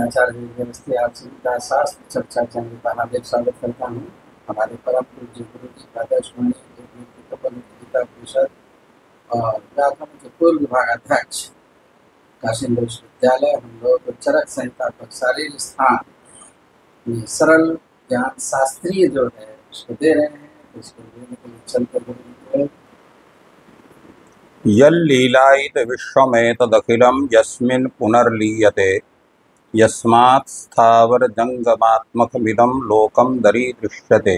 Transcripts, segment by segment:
मैं आचार्य व्यवस्थी आप सभी का शास्त्र चर्चा चैनल का हार्दिक स्वागत करता हूँ। हमारे परम पूज्य गुरु जी आदर्श मुनि गीता परिषद और व्याकरण के पूर्व विभागाध्यक्ष काशी विश्वविद्यालय हम लोग चरक संहिता पर शारीरिक स्थान में सरल ज्ञान शास्त्रीय जो है उसको दे रहे हैं। इसको देने के लिए चलते गुरु यल्लीलायित विश्वमेतदखिलं यस्मिन् पुनर्लीयते यस्मात् स्थावरजङ्गमात्मकमिदं लोकं दरीदृश्यते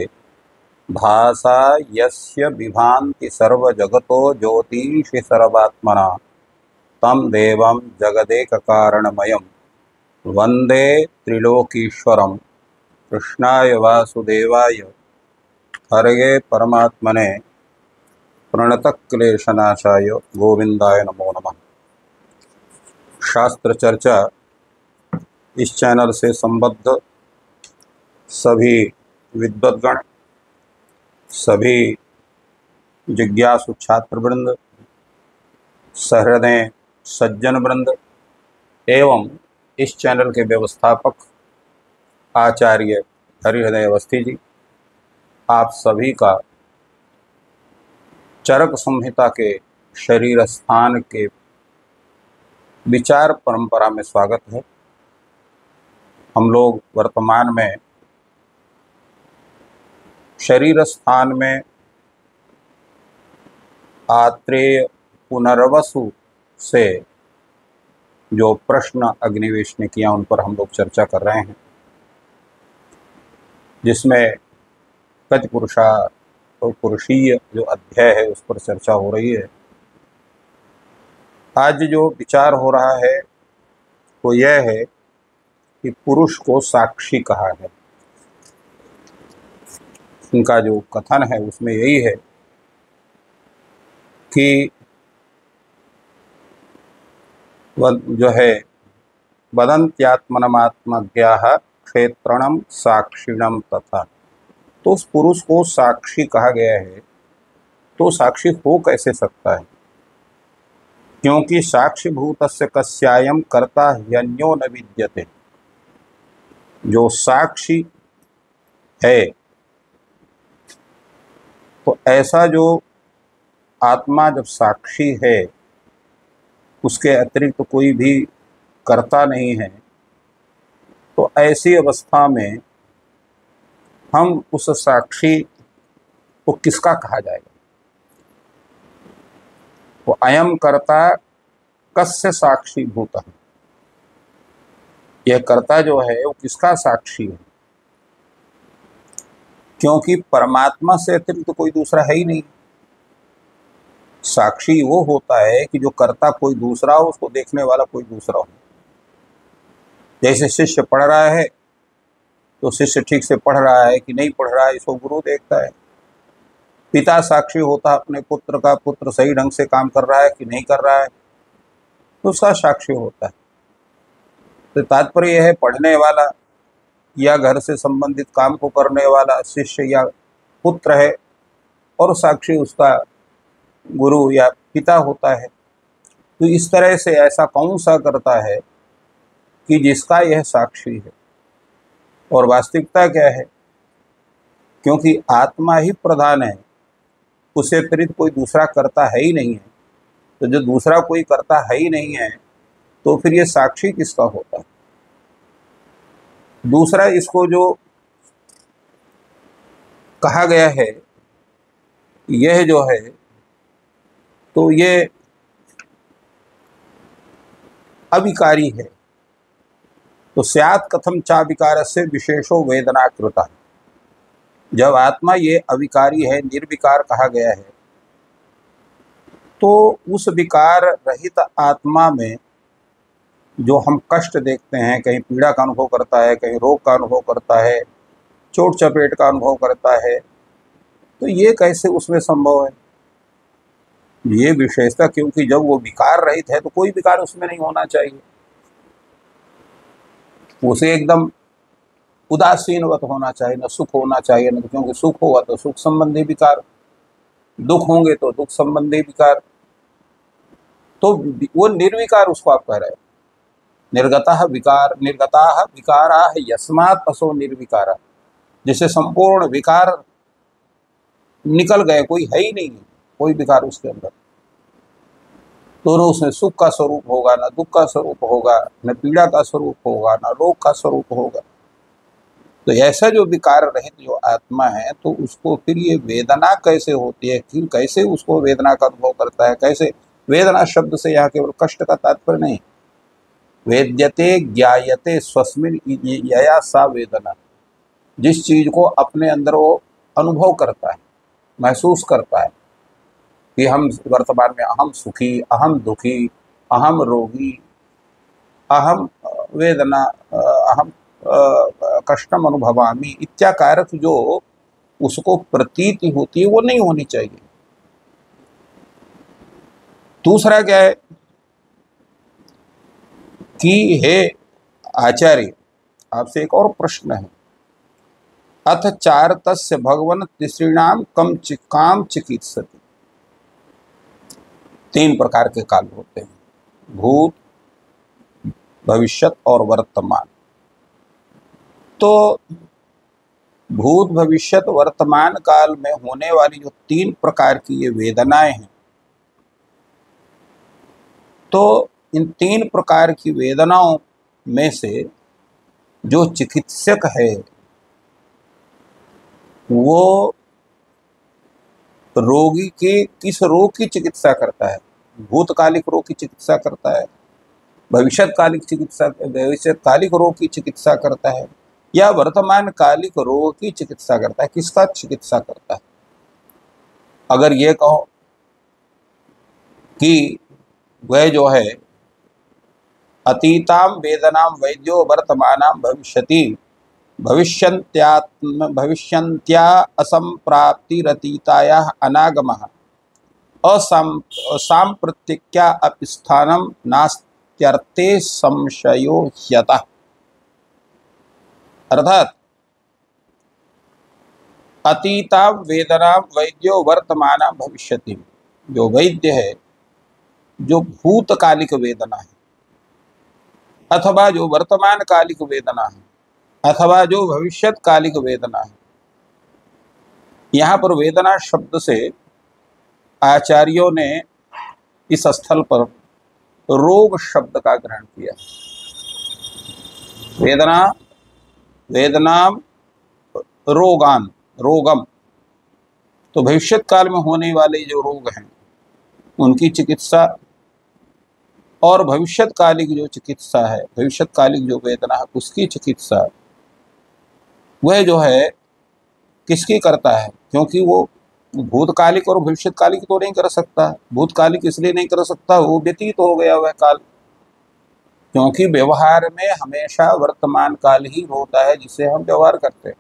भासा यस्य विभान्ति सर्वजगतो ज्योतिषि सर्वात्मना तं देवं जगदेककारणमयं वन्दे त्रिलोकीश्वरं कृष्णाय वासुदेवाय हरये परमात्मने प्रणतक्लेशनाशाय गोविंदाय नमो नमः। शास्त्र चर्चा इस चैनल से संबद्ध सभी विद्वद्गण, सभी जिज्ञासु छात्रवृंद, सहृदय सज्जन वृंद एवं इस चैनल के व्यवस्थापक आचार्य हरिहृदय अवस्थी जी, आप सभी का चरक संहिता के शरीर स्थान के विचार परंपरा में स्वागत है। हम लोग वर्तमान में शरीर स्थान में आत्रेय पुनर्वसु से जो प्रश्न अग्निवेश ने किया उन पर हम लोग चर्चा कर रहे हैं, जिसमें कच पुरुषा और पुरुषीय जो अध्याय है उस पर चर्चा हो रही है। आज जो विचार हो रहा है वो यह है कि पुरुष को साक्षी कहा है। उनका जो कथन है उसमें यही है कि जो है वदन्त्यात्मनमात्मज्ञाः क्षेत्रणम साक्षिणम तथा, तो उस पुरुष को साक्षी कहा गया है। तो साक्षी हो कैसे सकता है? क्योंकि साक्षीभूतस्य कस्यायं कर्ता ह्यन्यो न विद्यते। जो साक्षी है तो ऐसा जो आत्मा जब साक्षी है उसके अतिरिक्त तो कोई भी कर्ता नहीं है, तो ऐसी अवस्था में हम उस साक्षी को किसका कहा जाएगा? वो अयम कर्ता कस्य साक्षी भूत है, यह कर्ता जो है वो किसका साक्षी है? क्योंकि परमात्मा से अतिरिक्त तो कोई दूसरा है ही नहीं। साक्षी वो होता है कि जो कर्ता कोई दूसरा हो, उसको देखने वाला कोई दूसरा हो। जैसे शिष्य पढ़ रहा है तो शिष्य ठीक से पढ़ रहा है कि नहीं पढ़ रहा है, इसको गुरु देखता है। पिता साक्षी होता है अपने पुत्र का, पुत्र सही ढंग से काम कर रहा है कि नहीं कर रहा है, तो उसका साक्षी होता है। तो तात्पर्य यह है, पढ़ने वाला या घर से संबंधित काम को करने वाला शिष्य या पुत्र है और साक्षी उसका गुरु या पिता होता है। तो इस तरह से ऐसा कौन सा करता है कि जिसका यह साक्षी है? और वास्तविकता क्या है? क्योंकि आत्मा ही प्रधान है, उससे अतिरिक्त कोई दूसरा कर्ता है ही नहीं है। तो जो दूसरा कोई कर्ता है ही नहीं है तो फिर ये साक्षी किसका होता है? दूसरा, इसको जो कहा गया है यह जो है, तो ये अविकारी है। तो स्यात् कथम चाविकारस्य विशेषो वेदना कृता। जब आत्मा ये अविकारी है, निर्विकार कहा गया है, तो उस विकार रहित आत्मा में जो हम कष्ट देखते हैं, कहीं पीड़ा का अनुभव करता है, कहीं रोग का अनुभव करता है, चोट चपेट का अनुभव करता है, तो ये कैसे उसमें संभव है? ये विशेषता, क्योंकि जब वो विकार रहित है तो कोई विकार उसमें नहीं होना चाहिए। उसे एकदम उदासीनवत होना चाहिए, न सुख होना चाहिए, न, क्योंकि सुख होगा तो सुख संबंधी विकार, दुख होंगे तो दुख संबंधी विकार। तो वो निर्विकार उसको आप कह रहे हैं। निर्गताः विकाराः यस्मात् असो निर्विकारः, जिससे संपूर्ण विकार निकल गए, कोई है ही नहीं, कोई विकार उसके अंदर। दोनों उसमें सुख का स्वरूप होगा, ना दुख का स्वरूप होगा, न पीड़ा का स्वरूप होगा, ना रोग का स्वरूप होगा। तो ऐसा जो विकार रहित जो आत्मा है, तो उसको फिर ये वेदना कैसे होती है, फिर कैसे उसको वेदना का अनुभव करता है, कैसे? वेदना शब्द से यहाँ केवल कष्ट का तात्पर्य नहीं, वेद्यते ज्ञायते स्वस्मिन् यया सा वेदना, जिस चीज को अपने अंदर वो अनुभव करता है, महसूस करता है कि हम वर्तमान में अहम सुखी, अहम दुखी, अहम रोगी, अहम वेदना, अहम कष्टम अनुभवामि इत्याकारक जो उसको प्रतीति होती है, वो नहीं होनी चाहिए। दूसरा क्या है कि हे आचार्य, आपसे एक और प्रश्न है। अथ चार तस्य भगवन तिसृणाम काम चिकित्सति। 3 प्रकार के काल होते हैं, भूत, भविष्यत और वर्तमान। तो भूत, भविष्यत, वर्तमान काल में होने वाली जो 3 प्रकार की ये वेदनाएं हैं, तो इन 3 प्रकार की वेदनाओं में से जो चिकित्सक है वो रोगी के किस रोग की चिकित्सा करता है? भूतकालिक रोग की चिकित्सा करता है, भविष्यतकालिक रोग की चिकित्सा करता है, या वर्तमान कालिक रोग की चिकित्सा करता है? किसका चिकित्सा करता है? अगर ये कहो कि वह जो है अतीताम वेदनाम वैद्यो वर्तमानाम भविष्यति भविष्यन्त्या असंप्राप्तिरतीताया अनागमः असाम्प्रतिक्या अपि स्थानं नास्त्यर्थे संशयो ह्यतः। अर्थात अतीता वेदना वैद्यो वर्तमानाम भविष्यति, जो वैद्य है, जो भूतकालिक वेदना है, अथवा जो वर्तमान कालिक वेदना है, अथवा जो भविष्यत कालिक वेदना है। यहाँ पर वेदना शब्द से आचार्यों ने इस स्थल पर रोग शब्द का ग्रहण किया। वेदना, वेदनाम रोगान, रोगम, तो भविष्यत काल में होने वाले जो रोग हैं उनकी चिकित्सा, और भविष्यतकालिक जो चिकित्सा है, भविष्यतकालिक जो वेदना है उसकी चिकित्सा वह जो है किसकी करता है? क्योंकि वो भूतकालिक और भविष्यतकालिक तो नहीं कर सकता। भूतकालिक इसलिए नहीं कर सकता, वो व्यतीत हो गया वह काल, क्योंकि व्यवहार में हमेशा वर्तमान काल ही होता है जिससे हम व्यवहार करते हैं।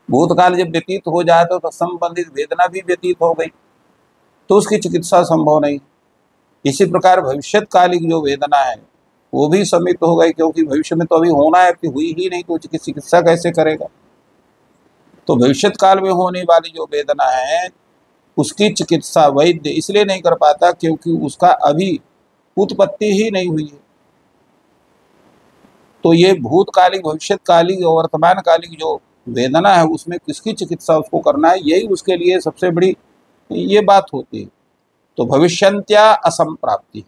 भूतकाल जब व्यतीत हो जाए तो संबंधित वेदना भी व्यतीत हो गई, तो उसकी चिकित्सा संभव नहीं। इसी प्रकार भविष्यतकालिक जो वेदना है वो भी समाप्त हो गई, क्योंकि भविष्य में तो अभी होना है, अभी हुई ही नहीं, तो उसकी चिकित्सा कैसे करेगा? तो भविष्यत काल में होने वाली जो वेदना है उसकी चिकित्सा वैद्य इसलिए नहीं कर पाता क्योंकि उसका अभी उत्पत्ति ही नहीं हुई है। तो ये भूतकालिक, भविष्यतकालिक और वर्तमान कालिक जो वेदना है उसमें किसकी चिकित्सा उसको करना है, यही उसके लिए सबसे बड़ी ये बात होती है। तो भविष्यन्त्या असंप्राप्ति,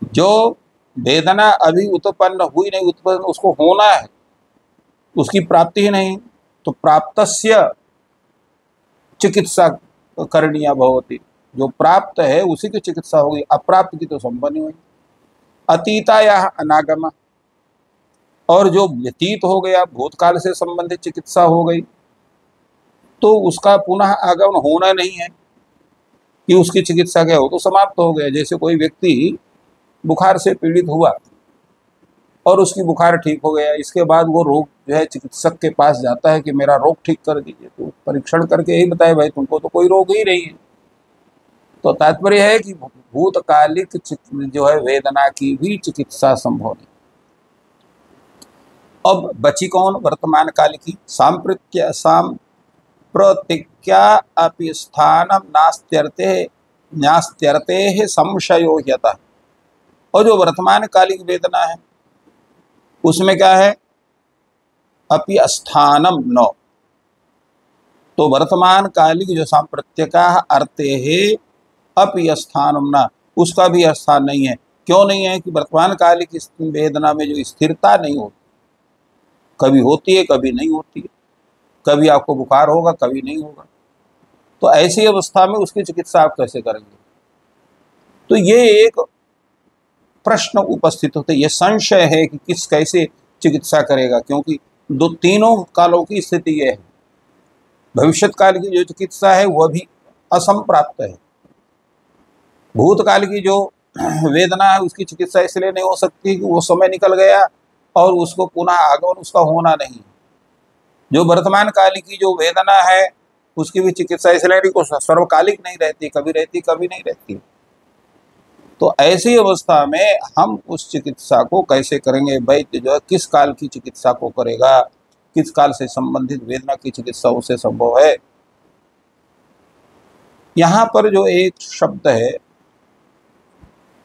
जो वेदना अभी उत्पन्न हुई नहीं, उत्पन्न उसको होना है, उसकी प्राप्ति ही नहीं, तो प्राप्तस्य चिकित्सा करणीया भवति, जो प्राप्त है उसी की चिकित्सा होगी, अप्राप्त की तो संभव नहीं हुई। अतीताया अनागम, और जो व्यतीत हो गया भूतकाल से संबंधित चिकित्सा हो गई, तो उसका पुनः आगमन होना नहीं है कि उसकी चिकित्सा क्या हो, तो समाप्त हो गया। जैसे कोई व्यक्ति बुखार से पीड़ित हुआ और उसकी बुखार ठीक हो गया, इसके बाद वो रोग जो है चिकित्सक के पास जाता है कि मेरा रोग ठीक कर दीजिए, तो परीक्षण करके यही बताए भाई तुमको तो कोई रोग ही नहीं है। तो तात्पर्य है कि भूतकालिक जो है वेदना की भी चिकित्सा संभव नहीं। अब बची कौन? वर्तमान काल की। सांप्रतिक्या अपि स्थानम नास्त्यर्थे संशयो ह्यतः। और जो वर्तमान कालिक वेदना है उसमें क्या है, अपि स्थानम न, तो वर्तमान कालिक जो सांप्रत्यका अर्थे है अपि स्थानम न, उसका भी स्थान नहीं है। क्यों नहीं है? कि वर्तमान कालिक वेदना में जो स्थिरता नहीं होती, कभी होती है कभी नहीं होती है, कभी आपको बुखार होगा कभी नहीं होगा, तो ऐसी अवस्था में उसकी चिकित्सा आप कैसे करेंगे? तो ये एक प्रश्न उपस्थित होते, ये संशय है कि किस कैसे चिकित्सा करेगा, क्योंकि दो तीनों कालों की स्थिति यह है। भविष्यत काल की जो चिकित्सा है वह भी असंप्राप्त है, भूतकाल की जो वेदना है उसकी चिकित्सा इसलिए नहीं हो सकती कि वो समय निकल गया और उसको पुनः आगमन उसका होना नहीं। जो वर्तमान काल की जो वेदना है उसकी भी चिकित्सा इसलिए नहीं, सर्वकालिक नहीं रहती, कभी रहती कभी नहीं रहती। तो ऐसी अवस्था में हम उस चिकित्सा को कैसे करेंगे? वैद्य जो है किस काल की चिकित्सा को करेगा, किस काल से संबंधित वेदना की चिकित्सा उसे संभव है? यहाँ पर जो एक शब्द है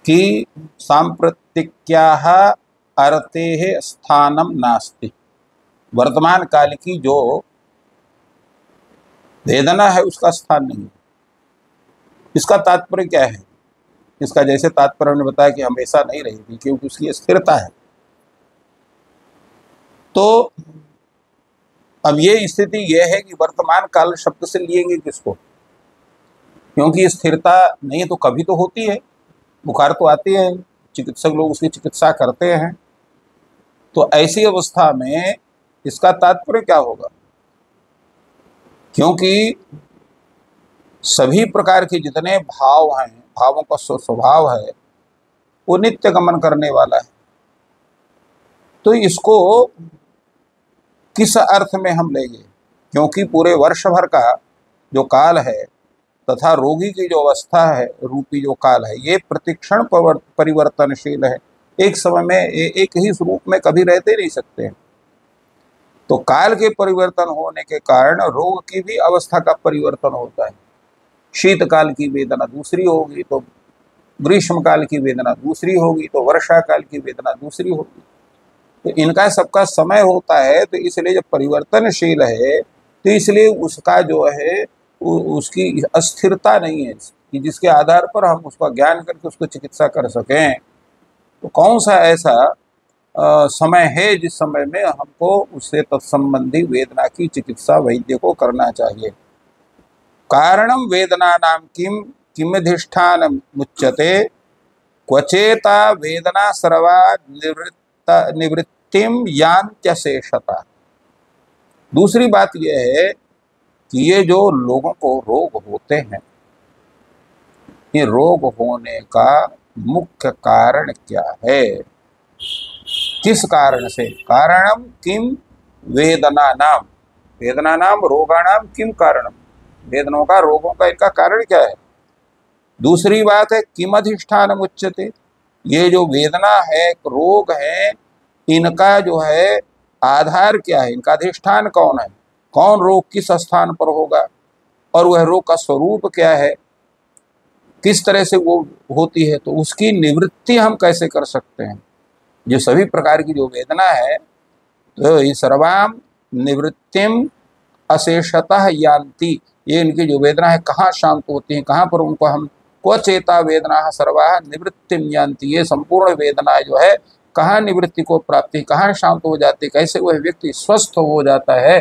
कि सांप्रतिक्याः अर्तेः स्थानम नास्ति, वर्तमान काल की जो वेदना है उसका स्थान नहीं है। इसका तात्पर्य क्या है? इसका जैसे तात्पर्य हमने बताया कि हमेशा नहीं रहेगी क्योंकि उसकी स्थिरता है। तो अब ये स्थिति यह है कि वर्तमान काल शब्द से लिएंगे किसको? क्योंकि स्थिरता नहीं है तो कभी तो होती है, बुखार तो आती है, चिकित्सक लोग उसकी चिकित्सा करते हैं। तो ऐसी अवस्था में इसका तात्पर्य क्या होगा? क्योंकि सभी प्रकार के जितने भाव हैं, भावों का स्वभाव है वो नित्य गमन करने वाला है। तो इसको किस अर्थ में हम लेंगे? क्योंकि पूरे वर्ष भर का जो काल है तथा रोगी की जो अवस्था है रूपी जो काल है, ये प्रतिक्षण परिवर्तनशील है। एक समय में एक ही स्वरूप में कभी रहते नहीं सकते हैं। तो काल के परिवर्तन होने के कारण रोग की भी अवस्था का परिवर्तन होता है। शीतकाल की वेदना दूसरी होगी तो ग्रीष्म काल की वेदना दूसरी होगी, तो वर्षा काल की वेदना दूसरी होगी। तो इनका सबका समय होता है, तो इसलिए जब परिवर्तनशील है तो इसलिए उसका जो है उसकी अस्थिरता नहीं है कि जिसके आधार पर हम उसका ज्ञान करके उसको चिकित्सा कर सकें। तो कौन सा ऐसा समय है जिस समय में हमको उससे तत्संबंधी वेदना की चिकित्सा वैद्य को करना चाहिए? कारणम वेदना नाम किमधिष्ठान मुच्यते क्वचेता वेदना सर्वा निवृत्तिम यांत्यशेषता। दूसरी बात यह है कि ये जो लोगों को रोग होते हैं, ये रोग होने का मुख्य कारण क्या है? किस कारण से? कारणम किम वेदना नाम, वेदना नाम रोगाणाम किम कारणम, वेदनों का रोगों का इनका कारण क्या है? दूसरी बात है किम अधिष्ठान उच्यते, ये जो वेदना है रोग है इनका जो है आधार क्या है, इनका अधिष्ठान कौन है, कौन रोग किस स्थान पर होगा और वह रोग का स्वरूप क्या है, किस तरह से वो होती है, तो उसकी निवृत्ति हम कैसे कर सकते हैं? जो सभी प्रकार की जो वेदना है तो ये सर्वाम निवृत्तिम अशेषतः यान्ति, ये इनकी जो वेदना है कहाँ शांत होती हैं, कहाँ पर उनको हम क्वचेता वेदना सर्वा निवृत्तिम यान्ति, ये संपूर्ण वेदना जो है कहाँ निवृत्ति को प्राप्ति, कहाँ शांत हो जाती, कैसे वह व्यक्ति स्वस्थ हो जाता है।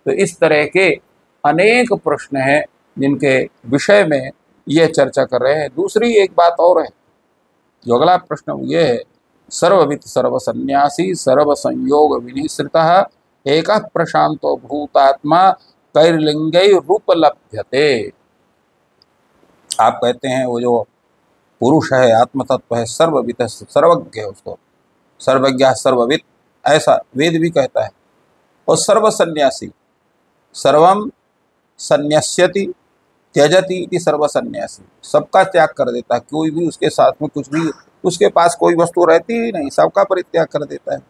तो इस तरह के अनेक प्रश्न हैं जिनके विषय में ये चर्चा कर रहे हैं। दूसरी एक बात और है, जो अगला प्रश्न ये है, सर्ववित् सर्वसन्यासी सर्वसंयोग विनिश्रितः एकः प्रशांतो भूतात्मा कैर्लिंगै रूपलभ्यते। आप कहते हैं वो जो पुरुष है आत्मतत्व है सर्ववित्, सर्वज्ञ है, उसको सर्वज्ञ सर्ववित् ऐसा वेद भी कहता है। और सर्वसन्यासी, सर्वम संन्यस्यति त्यजति इति सर्वसन्यासी, सबका त्याग कर देता है, कोई भी उसके साथ में कुछ भी उसके पास कोई वस्तु रहती ही नहीं, सबका परित्याग कर देता है।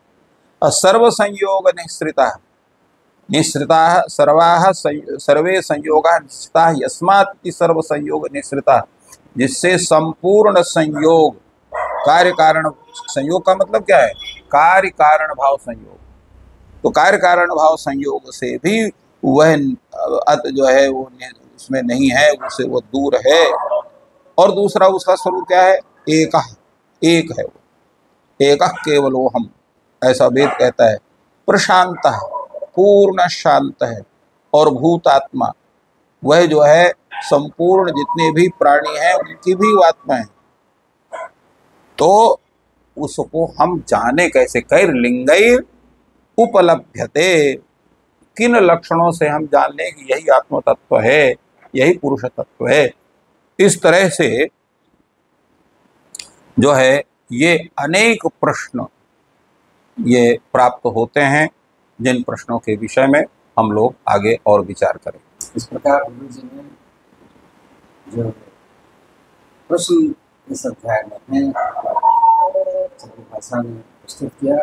और सर्व संयोग निःसृता, निःसृता सर्वाः सर्वे संयोगा निःसृता यस्मात् सर्व संयोग निःसृता, जिससे संपूर्ण संयोग कार्य कारण संयोग का मतलब क्या है? कार्य कारण भाव संयोग। तो कार्य कारण भाव संयोग से भी वह जो है वो उसमें नहीं है, उससे वो दूर है। और दूसरा उसका स्वरूप क्या है? एक है वो, एक केवलो हम, ऐसा वेद कहता है। प्रशांत, पूर्ण शांत है। और भूतात्मा, वह जो है संपूर्ण जितने भी प्राणी हैं उनकी भी वो आत्मा है। तो उसको हम जाने कैसे? कैर्लिंगैर उपलभ्यते, किन लक्षणों से हम जान लें कि यही आत्म तत्व है, यही पुरुष तत्व है। इस तरह से जो है ये अनेक प्रश्न ये प्राप्त होते हैं, जिन प्रश्नों के विषय में हम लोग आगे और विचार करें। इस प्रकार गुरु जी ने जो प्रश्न इस अध्याय में सभी भाषा में प्रस्तुत किया।